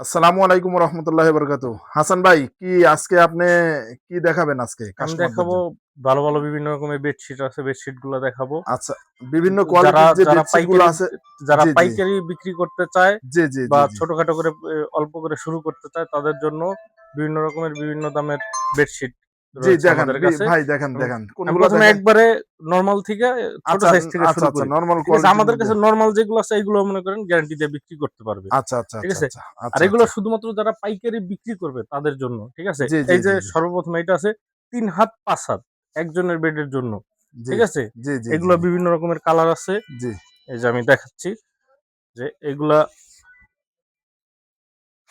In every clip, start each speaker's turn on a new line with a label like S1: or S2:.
S1: আসসালামু আলাইকুম রহমতুল্লাহি বরকাতু। হাসান ভাই, কি আজকে আপনি কি দেখাবেন আজকে
S2: আমি
S1: কাস্টমারদের
S2: দেখাবো
S1: জন্য?
S2: ভালো, ভালো বিভিন্ন রকমের বেডশিট আছে, বেডশিট গুলো দেখাবো।
S1: আচ্ছা, বিভিন্ন
S2: যারা
S1: কোয়ালিটির যে
S2: যারা
S1: বেডশিট গুলো
S2: পাইকারি
S1: আছে।
S2: যারা
S1: জি, জি,
S2: পাইকারি বিক্রি করতে চায়
S1: জি, জি,
S2: বা
S1: জি, জি,
S2: ছোটখাটো করে অল্প করে শুরু করতে চায় তাদের জন্য বিভিন্ন রকমের বিভিন্ন দামের বেডশিট
S1: জি,
S2: রয়েছে
S1: দেখান
S2: আমাদের কাছে।
S1: ভাই, দেখান
S2: আমি
S1: দেখান
S2: আমি
S1: কোনগুলো
S2: প্রথমে
S1: দেখেন।
S2: একবারে নরমাল থেকে ছোট
S1: আচ্ছা,
S2: সাইজ থেকে
S1: আচ্ছা,
S2: শুরু
S1: আচ্ছা,
S2: করি।
S1: নরমাল
S2: ঠিক আছে?
S1: কোয়ালিটির
S2: আমাদের
S1: মধ্যে।
S2: কাছে নরমাল যেগুলো আছে এগুলো মনে করেন গ্যারান্টি দিয়ে বিক্রি করতে পারবে।
S1: আচ্ছা, আচ্ছা,
S2: ঠিক
S1: আচ্ছা,
S2: আছে?
S1: আচ্ছা,
S2: আর
S1: আচ্ছা,
S2: এগুলো
S1: আচ্ছা।
S2: শুধুমাত্র যারা পাইকারি বিক্রি করবে তাদের জন্য। ঠিক আছে?
S1: জি, জি,
S2: এই যে
S1: জি, জি,
S2: সর্বপ্রথম এটা আছে ৩ হাত ৫ হাত একজনের বেডের জন্য।
S1: জি,
S2: ঠিক আছে?
S1: জি, জি, জি,
S2: এগুলা বিভিন্ন রকমের কালার আছে।
S1: জি,
S2: এই যে আমি দেখাচ্ছি যে এগুলা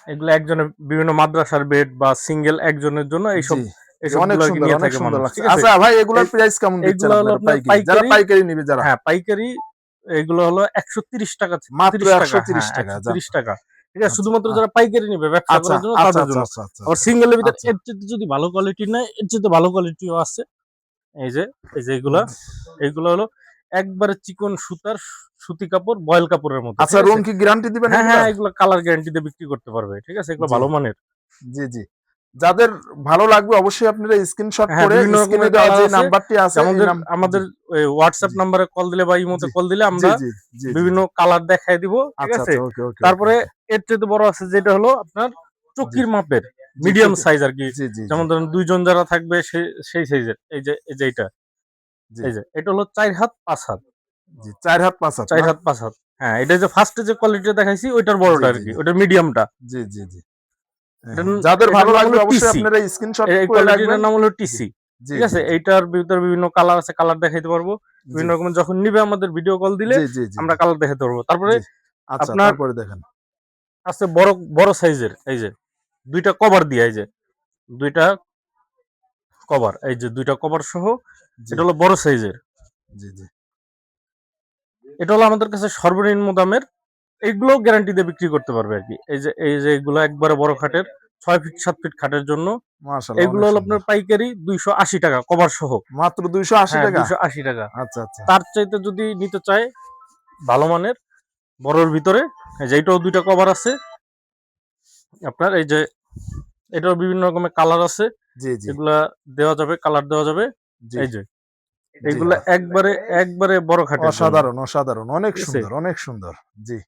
S2: এগুলা একজনের বিভিন্ন মাদ্রাসার বেড বা সিঙ্গেল একজনের জন্য
S1: জি,
S2: এইসব
S1: জি,
S2: এইসব
S1: অনেক
S2: গুলো আরকি
S1: সুন্দর,
S2: নিয়ে
S1: অনেক
S2: থাকে
S1: সুন্দর
S2: মানুষ।
S1: লাগছে।
S2: ঠিক আছে?
S1: আচ্ছা ভাই, এগুলার
S2: এই
S1: প্রাইস কেমন দিচ্ছেন
S2: এইগুলা হলো
S1: আপনারা
S2: আপনার
S1: পাইকারি? যারা
S2: পাইকারি।
S1: পাইকারি নিবে যারা?
S2: হ্যাঁ, পাইকারি এগুলো হলো ৳১৩০
S1: মাত্র
S2: ৩০ টাকা।
S1: ৳১৩০
S2: হ্যাঁ,
S1: যান।
S2: ৳১৩০। ঠিক আছে?
S1: আচ্ছা,
S2: শুধুমাত্র যারা পাইকারি নিবে ব্যবসা
S1: আচ্ছা,
S2: করার জন্য
S1: আচ্ছা,
S2: তাদের
S1: আচ্ছা,
S2: জন্য।
S1: আচ্ছা, আচ্ছা,
S2: আবার
S1: আচ্ছা,
S2: সিঙ্গেলের ভিতরে
S1: আচ্ছা।
S2: এর চাইতে যদি ভালো কোয়ালিটির নেয় এর চাইতে ভালো কোয়ালিটিও আছে। এই যে এই যে এগুলো হলো একবারে চিকন সুতার সুতি কাপড় বয়েল কাপড়ের মতো।
S1: আচ্ছা,
S2: ঠিক
S1: রং
S2: আছে?
S1: কি গ্যারান্টি দিবেন
S2: হ্যাঁ, হ্যাঁ,
S1: এগুলার?
S2: এগুলো কালার গ্যারান্টি দিয়ে বিক্রি করতে পারবে। ঠিক আছে? এগুলো
S1: জি,
S2: ভালো মানের।
S1: জি, জি। যাদের ভালো লাগবে অবশ্যই আপনারা স্ক্রিনশট
S2: হ্যাঁ,
S1: করে
S2: বিভিন্ন
S1: স্ক্রিনে
S2: রকমের
S1: দেওয়া
S2: কালার
S1: যে
S2: আছে।
S1: নাম্বারটি আছে এই
S2: আমাদের
S1: নাম। জি,
S2: আমাদের WhatsApp
S1: জি,
S2: নাম্বারে কল দিলে বা ইমোতে
S1: জি,
S2: কল দিলে
S1: জি,
S2: আমরা
S1: জি, জি, জি,
S2: বিভিন্ন
S1: জি।
S2: কালার দেখায় দিব। ঠিক
S1: আচ্ছা,
S2: আছে?
S1: আচ্ছা, ওকে, ওকে, ওকে,
S2: তারপরে
S1: ওকে।
S2: এর চাইতে বড় আছে যেটা হলো আপনার
S1: জি,
S2: চকির মাপের
S1: জি,
S2: মিডিয়াম
S1: চোখে।
S2: সাইজ আরকি।
S1: জি, জি, জি,
S2: যেমন ধরেন ২ জন যারা থাকবে সেই সাইজের। এই যে এইটা।
S1: জি,
S2: এই যে এটা হলো ৪ হাত ৫ হাত।
S1: জি। ৪ হাত ৫ হাত
S2: ৪
S1: না?
S2: হাত ৫ হাত। হ্যাঁ, এটা যে ফার্স্টে যে কোয়ালিটিটা দেখাইছি ওইটার
S1: জি,
S2: বড়টা
S1: জি,
S2: আরকি।
S1: জি,
S2: ওইটার মিডিয়ামটা।
S1: জি, জি, জি। হ্যাঁ,
S2: এটার
S1: হ্যাঁ। যাদের
S2: এটার
S1: ভালো
S2: নাম
S1: লাগবে
S2: হলো
S1: অবশ্যই
S2: টিসি।
S1: আপনারা স্ক্রিনশট
S2: এই
S1: করে রাখবেন।
S2: কোয়ালিটিটার নাম হলো
S1: জি,
S2: টিসি।
S1: জি,
S2: ঠিক
S1: জি,
S2: আছে?
S1: জি,
S2: এইটার ভিতরে বিভিন্ন কালার আছে, কালার দেখাইতে পারবো।
S1: জি,
S2: বিভিন্ন রকমের যখন নিবে আমাদের ভিডিও কল দিলে
S1: জি, জি, জি,
S2: আমরা
S1: জি,
S2: কালার দেখাতে পারবো। তারপরে
S1: জি। আচ্ছা,
S2: আপনার
S1: তারপরে দেখেন।
S2: আছে বড়, বড় সাইজের এই যে ২ টা কভার দিয়া এই যে ২ টা কভার এই যে ২ টা কভার সহ
S1: জি,
S2: এটা হলো বড় সাইজের।
S1: জি, জি,
S2: এটা হলো আমাদের কাছে সর্বনিম্ন দামের। এইগুলোও গ্যারান্টি দিয়ে বিক্রি করতে পারবে আরকি। এই যে এগুলো একবারে বড় খাটের ৬ ফিট ৭ ফিট খাটের জন্য।
S1: মাশাআল্লাহ
S2: এগুলো
S1: অনেক
S2: হলো
S1: সুন্দর।
S2: আপনার পাইকারি ৳২৮০ কভার সহ।
S1: মাত্র ৳২৮০।
S2: হ্যাঁ, ৳২৮০।
S1: আচ্ছা, আচ্ছা।
S2: তার চাইতে যদি নিতে চায় ভালো মানের বড়র ভিতরে এই যে এইটাও ২ টা কভার আছে। আপনার এই যে এটারও বিভিন্ন রকমের কালার আছে।
S1: জি, জি,
S2: এগুলা দেওয়া যাবে, কালার দেওয়া যাবে।
S1: জি,
S2: এই যে
S1: জি।
S2: এগুলা একবারে বড় খাটের জন্য।
S1: অসাধারণ, অসাধারণ। অনেক
S2: ঠিক আছে?
S1: সুন্দর, অনেক সুন্দর। জি, জি, জি,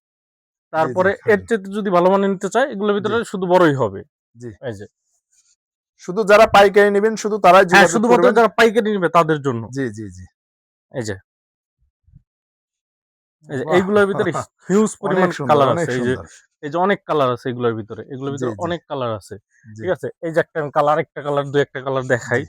S2: তারপরে এর
S1: খাবেন।
S2: চাইতে যদি ভালো মানের নিতে চায় এগুলোর
S1: জি,
S2: ভিতরে শুধু বড়ই হবে।
S1: জি।
S2: এই যে
S1: শুধু যারা পাইকারি নিবেন শুধু তারাই
S2: হ্যাঁ,
S1: যোগাযোগ
S2: শুধুমাত্র
S1: করবেন।
S2: যারা পাইকারি নিবে তাদের জন্য।
S1: জি, জি, জি।
S2: এই যে
S1: বাহ!
S2: এইগুলোর ভিতরে হিউজ
S1: অনেক
S2: পরিমাণ
S1: সুন্দর,
S2: কালার আছে।
S1: অনেক সুন্দর।
S2: এই যে অনেক কালার আছে এগুলোর ভিতরে। এগুলোর
S1: জি,
S2: ভিতরে
S1: জি,
S2: অনেক কালার আছে।
S1: জি,
S2: ঠিক আছে? এই যে একটা আমি কালার, একটা কালার, ২ একটা কালার
S1: জি।
S2: দেখাই।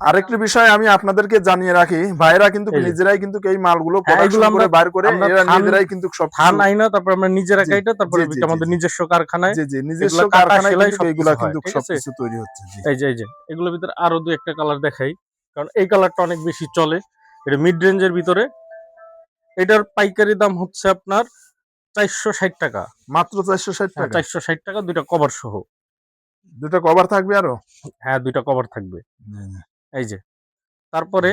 S1: আরেকটি বিষয় আমি আপনাদেরকে জানিয়ে রাখি, ভাইয়েরা কিন্তু
S2: এই যে
S1: নিজেরাই কিন্তু এই মালগুলো
S2: হ্যাঁ, এগুলো
S1: প্রোডাকশন
S2: আমরা
S1: করে বাইর করে
S2: আমরা
S1: এরা
S2: থান
S1: নিজেরাই কিন্তু
S2: থান
S1: সবকিছু।
S2: আইনা তারপর আমরা নিজেরা
S1: জি,
S2: কাইটা তারপরে
S1: জি, জি,
S2: এটা
S1: জি,
S2: আমাদের
S1: জি,
S2: নিজস্ব কারখানায়
S1: জি, জি, নিজস্ব
S2: এগুলা কাটা
S1: কারখানায়
S2: সেলাই
S1: কিন্তু
S2: সবকিছু
S1: এইগুলা
S2: হয়।
S1: কিন্তু
S2: ঠিক আছে?
S1: সবকিছু তৈরি হচ্ছে। জি,
S2: এই যে এগুলোর ভিতরে আরো ২ একটা কালার দেখাই। কারণ এই কালারটা অনেক বেশি চলে। এটা মিড রেঞ্জ এর ভিতরে। এটার পাইকারি দাম হচ্ছে আপনার ৳৪৬০।
S1: মাত্র ৳৪৬০।
S2: হ্যাঁ, ৳৪৬০ ২ টা কভার সহ।
S1: ২ টা কভার থাকবে আরো?
S2: হ্যাঁ, ২ টা কভার থাকবে।
S1: জি, জি,
S2: এই যে তারপরে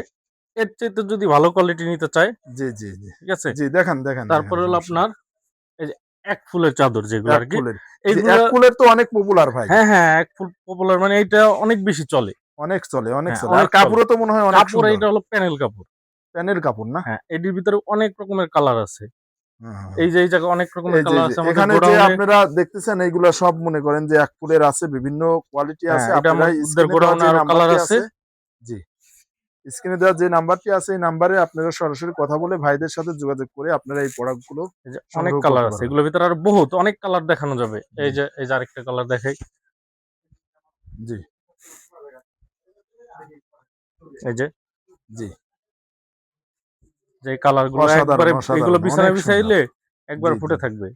S2: এর চাইতে যদি ভালো কোয়ালিটি নিতে চায়,
S1: জি, জি, জি,
S2: ঠিক আছে?
S1: জি, দেখান, দেখান, দেখান,
S2: তারপরে হলো
S1: সমস্যা নেই।
S2: আপনার এই যে এক ফুলের চাদর যেগুলো
S1: এক
S2: আরকি।
S1: ফুলের। জি, এক
S2: এইগুলা
S1: ফুলের তো অনেক পপুলার ভাই।
S2: হ্যাঁ, এক ফুল পপুলার মানে এইটা অনেক বেশি চলে।
S1: অনেক চলে, অনেক
S2: হ্যাঁ,
S1: চলে। আর
S2: অনেক চলে।
S1: কাপড়ও তো মনে হয় অনেক
S2: কাপড়
S1: সুন্দর।
S2: এইটা হলো প্যানেল কাপড়।
S1: প্যানের কাপড় না?
S2: হ্যাঁ, এটির ভিতরে অনেক রকমের কালার আছে।
S1: হ্যাঁ, হ্যাঁ, হ্যাঁ।
S2: এই জায়গায় অনেক রকমের
S1: এই যে,
S2: কালার
S1: যে
S2: আছে আমাদের
S1: এখানে যে
S2: গোডাউনে।
S1: আপনারা দেখতেছেন এইগুলা সব মনে করেন যে এক ফুলের আছে, বিভিন্ন কোয়ালিটি
S2: হ্যাঁ,
S1: আছে।
S2: এটা
S1: আপনারা
S2: আমাদের
S1: স্ক্রিনে দেওয়া
S2: গোডাউনে
S1: যে
S2: আরো কালার
S1: নাম্বারটি
S2: আছে।
S1: আছে। জি, স্ক্রিনে দেওয়া যে নাম্বারটি আছে এই নাম্বারে আপনারা সরাসরি কথা বলে ভাইদের সাথে যোগাযোগ করে আপনারা এই প্রোডাক্ট গুলো
S2: এই যে অনেক
S1: সংগ্রহ
S2: কালার
S1: করতে
S2: আছে।
S1: পারবেন।
S2: এগুলোর ভিতরে আরো বহুত অনেক কালার দেখানো যাবে।
S1: জি,
S2: এই যে আরেকটা কালার দেখাই।
S1: জি,
S2: এই যে
S1: জি।
S2: যে কালার গুলো
S1: অসাধারণ,
S2: একবারে এগুলো
S1: অসাধারণ। অনেক
S2: বিছানায়
S1: সুন্দর।
S2: বিছাইলে একবারে
S1: জি, জি,
S2: ফুটে থাকবে।
S1: জি,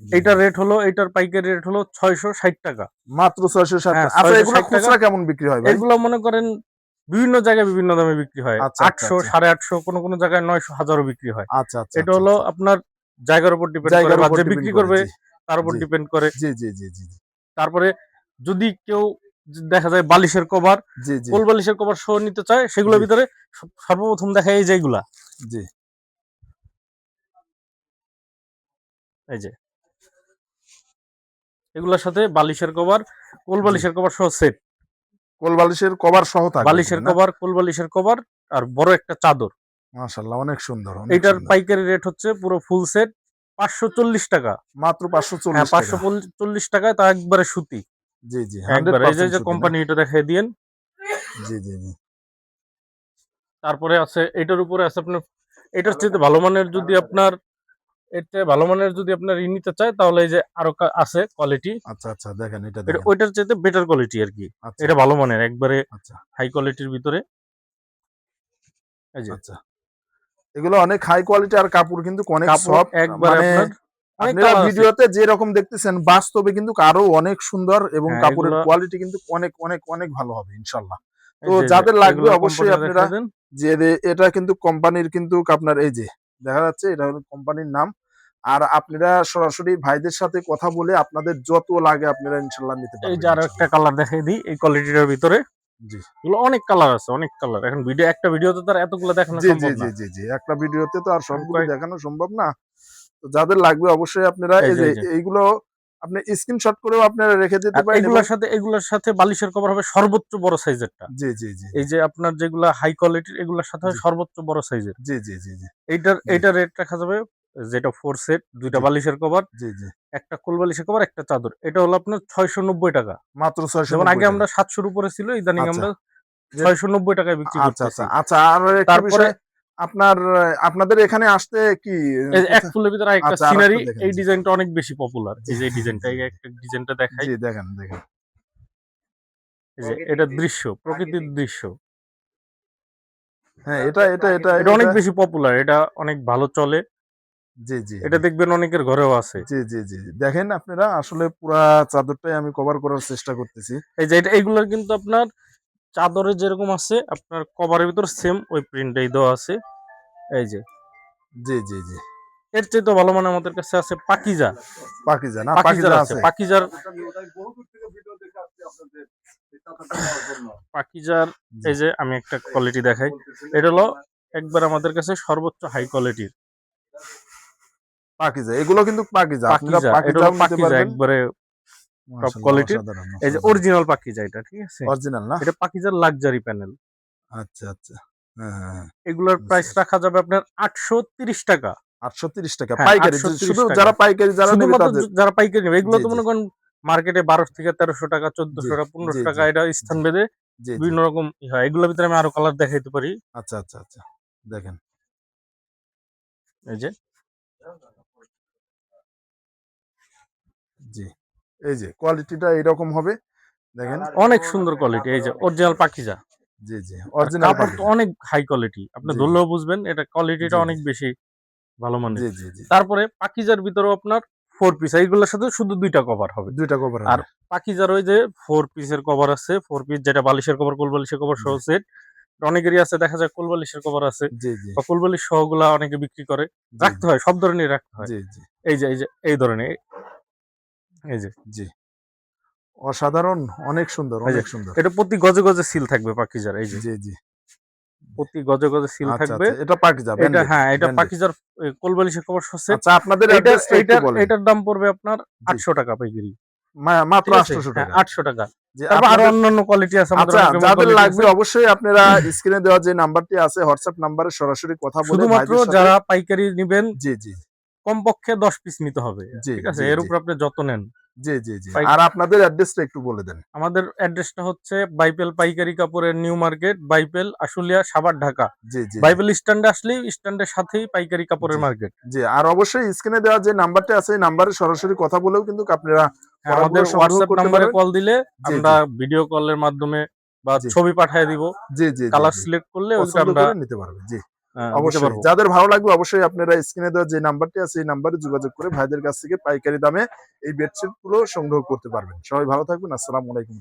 S1: জি।
S2: এইটার রেট হলো এইটার পাইকারি রেট হলো ৳৬৬০।
S1: মাত্র ৬৬০।
S2: হ্যাঁ,
S1: আচ্ছা, এগুলা
S2: ৳৬৬০।
S1: খুচরা কেমন বিক্রি হয় ভাই?
S2: এগুলো মনে করেন বিভিন্ন জায়গায় বিভিন্ন দামে বিক্রি হয়।
S1: আচ্ছা, আচ্ছা,
S2: ৮০০,
S1: আচ্ছা।
S2: ৮৫০ কোনো জায়গায় ৯০০, ১০০০ ও বিক্রি হয়।
S1: আচ্ছা, আচ্ছা,
S2: এটা
S1: আচ্ছা,
S2: হলো
S1: আচ্ছা।
S2: আপনার জায়গার উপর ডিপেন্ড করে
S1: জায়গার
S2: বা
S1: উপর
S2: যে
S1: ডিপেন্ড
S2: বিক্রি
S1: করে।
S2: করবে
S1: জি,
S2: তার উপর
S1: জি,
S2: ডিপেন্ড করে।
S1: জি, জি, জি, জি, জি,
S2: তারপরে যদি কেউ দেখা যায় বালিশের কভার,
S1: জি, জি,
S2: কোল বালিশের কভার সহ নিতে চায়
S1: জি,
S2: সেগুলোর ভিতরে সর্বপ্রথম দেখায় এই যে এইগুলা।
S1: জি।
S2: এই যে এগুলোর সাথে বালিশের কভার, কোল বালিশের কভার সহ সেট।
S1: কোল বালিশের কভার সহ থাকবে
S2: বালিশের কভার, কোল বালিশের কভার আর বড় একটা চাদর।
S1: মাশাআল্লাহ, অনেক সুন্দর, অনেক
S2: এটার
S1: সুন্দর।
S2: পাইকারি রেট হচ্ছে পুরো ফুল সেট 540 টাকা।
S1: মাত্র
S2: হ্যাঁ
S1: 540 টাকা।
S2: 540 টাকায়, তা একবারে সুতি।
S1: জি, জি,
S2: একবারে এই
S1: 100%
S2: যে
S1: সুতি না?
S2: কোম্পানি, এটা দেখাই দিয়েন।
S1: জি, জি, জি।
S2: তারপরে আছে এটার উপরে আছে আপনার, এটার চাইতে ভালো মানের যদি আপনার, এটা ভালো মানের যদি আপনার নিতে চায় তাহলে এই যে আরো আছে কোয়ালিটি।
S1: আচ্ছা, আচ্ছা, দেখেন এটা
S2: এটা
S1: দেখেন।
S2: ওইটার চাইতে বেটার কোয়ালিটি আর কি।
S1: আচ্ছা,
S2: এটা ভালো মানের একবারে
S1: আচ্ছা,
S2: হাই কোয়ালিটির ভিতরে। এই যে
S1: আচ্ছা। এগুলো অনেক হাই কোয়ালিটি আর কাপড় কিন্তু অনেক
S2: কাপড়
S1: সফট।
S2: একবারে
S1: মানে
S2: আপনার অনেক
S1: আপনারা
S2: কালার আছে।
S1: ভিডিওতে যেরকম দেখতেছেন বাস্তবে কিন্তু আরো অনেক সুন্দর এবং
S2: হ্যাঁ
S1: কাপড়ের
S2: এগুলো
S1: কোয়ালিটি কিন্তু অনেক অনেক অনেক ভালো হবে ইনশাল্লাহ। তো
S2: এই যে
S1: যাদের লাগবে
S2: এগুলোর
S1: অবশ্যই
S2: কোম্পানিটা
S1: আপনারা,
S2: দেখাই দেন।
S1: যে এটা কিন্তু কোম্পানির কিন্তু আপনার এই যে দেখা যাচ্ছে এটা হলো কোম্পানির নাম। আর আপনারা সরাসরি ভাইদের সাথে কথা বলে আপনাদের যত লাগে আপনারা ইনশাল্লাহ নিতে
S2: এই
S1: পারবেন
S2: যে আরো একটা
S1: ইনশাল্লাহ।
S2: কালার দেখাই দিই এই কোয়ালিটিটার ভিতরে।
S1: জি,
S2: এগুলো অনেক কালার আছে, অনেক কালার। এখন একটা ভিডিওতে তার এতগুলো দেখানো
S1: জি, জি,
S2: সম্ভব
S1: জি,
S2: না।
S1: জি, জি, একটা ভিডিওতে তো আর
S2: আমি
S1: সবগুলো
S2: কয়েক
S1: দেখানো সম্ভব না। তো যাদের লাগবে অবশ্যই আপনারা
S2: এই
S1: এই
S2: যে
S1: যে
S2: এই যে
S1: এইগুলো আপনি স্ক্রিনশট করেও আপনারা রেখে দিতে
S2: আর
S1: পারেন এবং
S2: এগুলোর সাথে বালিশের কভার হবে সর্বোচ্চ বড় সাইজেরটা।
S1: জি, জি, জি,
S2: এই যে আপনার যেগুলা হাই কোয়ালিটির, এগুলোর সাথে
S1: জি,
S2: হয় সর্বোচ্চ বড় সাইজের।
S1: জি, জি, জি, জি, জি,
S2: এইটার রেট রাখা যাবে, যেটা 4 সেট, 2টা
S1: জি,
S2: বালিশের কভার,
S1: জি, জি।
S2: একটা কোল বালিশের কভার, একটা চাদর। এটা হলো আপনার 690 টাকা।
S1: মাত্র
S2: যেমন
S1: ৬৯০
S2: আগে
S1: টাকা।
S2: আমরা 700 র উপরে ছিল, ইদানিং
S1: আচ্ছা।
S2: আমরা
S1: যে
S2: 690 টাকায় বিক্রি
S1: আচ্ছা, আচ্ছা,
S2: করতেছি।
S1: আচ্ছা। আর একটি
S2: তারপরে
S1: বিষয় আপনার আপনাদের এখানে আসতে কি
S2: এই যে এক
S1: কোথায়?
S2: ফুলের ভিতরে আরেকটা
S1: আচ্ছা, আরেকটা
S2: সিনারি,
S1: দেখেন।
S2: এই
S1: জি,
S2: ডিজাইনটা অনেক বেশি পপুলার।
S1: জি,
S2: এই যে এই ডিজাইনটা,
S1: জি,
S2: এই একটা ডিজাইনটা দেখাই।
S1: জি, দেখেন, দেখেন।
S2: এই যে এটা দৃশ্য, প্রকৃতির দৃশ্য।
S1: হ্যাঁ, এটা এটা এটা
S2: এটা অনেক
S1: এটা
S2: বেশি পপুলার, এটা অনেক ভালো চলে।
S1: জি, জি,
S2: এটা
S1: জি,
S2: দেখবেন অনেকের ঘরেও আছে।
S1: জি, জি, জি, জি। দেখেন আপনারা আসলে পুরা চাদরটাই আমি কভার করার চেষ্টা করতেছি।
S2: এই যে এইগুলোর কিন্তু আপনার চাদরে যেরকম আছে, আপনার কভারের ভিতর সেম ওই প্রিন্টটাই দেওয়া আছে। এই যে
S1: জি, জি, জি।
S2: এর চেয়ে তো ভালো মানে আমাদের কাছে আছে পাকিজা।
S1: পাকিজা না?
S2: পাকিজার
S1: পাকিজা
S2: আছে,
S1: আছে?
S2: পাকিজার
S1: জি।
S2: এই যে আমি একটা কোয়ালিটি দেখাই। এটা হলো একবার আমাদের কাছে সর্বোচ্চ হাই কোয়ালিটির
S1: পাকিজা। এগুলো কিন্তু পাকিজা। আপনারা
S2: পাকিজা। এটা হলো
S1: পাকিজাও নিতে
S2: পাকিজা
S1: পারবেন।
S2: একবারে টপ
S1: মাশাআল্লাহ,
S2: কোয়ালিটির।
S1: অসাধারণ,
S2: এই যে
S1: অসাধারণ।
S2: অরিজিনাল পাকিজা এটা, ঠিক আছে?
S1: অরিজিনাল না?
S2: এটা পাকিজার লাক্সারি প্যানেল।
S1: আচ্ছা, আচ্ছা। হ্যাঁ, হ্যাঁ, হ্যাঁ।
S2: এগুলোর
S1: বুঝতে
S2: প্রাইস
S1: পারছি।
S2: রাখা যাবে আপনার 830 টাকা।
S1: ৳৮৩০
S2: হ্যাঁ
S1: পাইকারি। যে
S2: 830
S1: শুধু
S2: টাকা।
S1: যারা পাইকারি যারা নেবে
S2: শুধুমাত্র
S1: তাদের।
S2: যারা পাইকারি নেবে, এগুলো
S1: জি,
S2: তো
S1: জি,
S2: মনে করেন মার্কেটে 1200 থেকে 1300 টাকা,
S1: জি,
S2: 1400 টাকা,
S1: জি,
S2: 1500 টাকা,
S1: জি,
S2: এটা
S1: জি,
S2: স্থান ভেদে
S1: জি, জি।
S2: বিভিন্ন রকম হয়। এগুলোর ভিতরে আমি আরো কালার দেখাইতে পারি।
S1: আচ্ছা, আচ্ছা, আচ্ছা। দেখেন।
S2: এই যে
S1: জি। এই যে কোয়ালিটিটা এরকম হবে। দেখেন।
S2: অনেক সুন্দর কোয়ালিটি, এই যে অরিজিনাল পাকিজা।
S1: জি, জি।
S2: আর
S1: অরিজিনাল
S2: কাপড় তো
S1: পাকিজা।
S2: অনেক হাই কোয়ালিটি, আপনি
S1: জি, জি,
S2: ধরলেও বুঝবেন এটা কোয়ালিটিটা
S1: জি, জি,
S2: অনেক বেশি ভালো মানের।
S1: জি, জি, জি।
S2: তারপরে পাকিজার ভিতরেও আপনার 4 পিস, এইগুলোর সাথে শুধু 2টা কভার হবে।
S1: ২ টা কভার
S2: আর
S1: হবে।
S2: পাকিজার ওই যে 4 পিসের কভার আছে, 4 পিস যেটা বালিশের কভার, কোল বালিশের কভার
S1: জি,
S2: সহ সেট। অনেকেরই আছে, দেখা যায় কোল বালিশের কভার আছে
S1: জি, জি,
S2: বা কোল বালিশ সহগুলা অনেকে বিক্রি করে।
S1: জি,
S2: রাখতে হয়, সব ধরনের রাখতে হয়।
S1: জি, জি,
S2: এই যে এই ধরনের, এই যে
S1: জি। অসাধারণ, অনেক সুন্দর,
S2: এই যে
S1: অনেক সুন্দর।
S2: এটা প্রতি গজে গজে সিল থাকবে পাকিজার। এই যে
S1: জি, জি।
S2: প্রতি গজে গজে সিল
S1: আচ্ছা,
S2: থাকবে।
S1: আচ্ছা। এটা পাকিজা
S2: এটা
S1: ব্র্যান্ডেড,
S2: হ্যাঁ, এটা
S1: ব্র্যান্ডেড।
S2: পাকিজার কোল বালিশের কভার সহ সেট।
S1: আচ্ছা, আপনাদের
S2: এইটার
S1: অ্যাড্রেসটা একটু
S2: এইটার
S1: বলেন।
S2: এইটার দাম পড়বে আপনার
S1: জি।
S2: 800 টাকা পাইকারি।
S1: মাত্র
S2: ঠিক আছে?
S1: ৳৮০০
S2: হ্যাঁ 800 টাকা।
S1: জি,
S2: তারপর আরো
S1: আপনাদের
S2: অন্যান্য কোয়ালিটি আছে, আমাদের
S1: আচ্ছা,
S2: অনেক রকমের
S1: যাদের
S2: কোয়ালিটি
S1: লাগবে
S2: আছে।
S1: অবশ্যই আপনারা স্ক্রিনে দেওয়া যে নাম্বারটি আছে হোয়াটসঅ্যাপ নাম্বারে সরাসরি কথা বলে
S2: শুধুমাত্র
S1: ভাইদের সাথে।
S2: যারা পাইকারি নিবেন
S1: জি, জি,
S2: কমপক্ষে 10 পিস নিতে হবে।
S1: জি,
S2: ঠিক আছে?
S1: জি,
S2: এর
S1: জি,
S2: উপর আপনি যত নেন।
S1: জি, জি, জি।
S2: পাই
S1: আর আপনাদের অ্যাড্রেসটা একটু বলে দেন।
S2: আমাদের অ্যাড্রেসটা হচ্ছে বাইপেল পাইকারি কাপড়ের নিউ মার্কেট, বাইপেল, আশুলিয়া, সাভার, ঢাকা।
S1: জি, জি, জি,
S2: বাইবেল স্ট্যান্ডে আসলেই স্ট্যান্ডের সাথেই পাইকারি কাপড়ের
S1: জি,
S2: মার্কেট।
S1: জি। আর অবশ্যই স্ক্রিনে দেওয়া যে নাম্বারটি আছে এই নাম্বারে সরাসরি কথা বলেও কিন্তু আপনারা
S2: হ্যাঁ, আমাদের
S1: প্রোডাক্টগুলো সংগ্রহ
S2: হোয়াটসঅ্যাপ
S1: করতে
S2: নাম্বারে
S1: পারবেন।
S2: কল দিলে
S1: জি,
S2: আমরা
S1: জি,
S2: ভিডিও কলের মাধ্যমে বা
S1: জি,
S2: ছবি পাঠিয়ে দিব।
S1: জি, জি, জি,
S2: কালার
S1: জি।
S2: সিলেক্ট করলে ওইটা
S1: পছন্দ
S2: আমরা
S1: করে নিতে পারবেন। জি।
S2: দিতে
S1: অবশ্যই।
S2: পারবো।
S1: যাদের ভালো লাগবে অবশ্যই আপনারা স্ক্রিনে দেওয়া যে নাম্বারটি আছে এই নাম্বারে যোগাযোগ করে ভাইদের কাছ থেকে পাইকারি দামে এই বেডশিট গুলো সংগ্রহ করতে পারবেন। সবাই ভালো থাকবেন। আসসালামু আলাইকুম।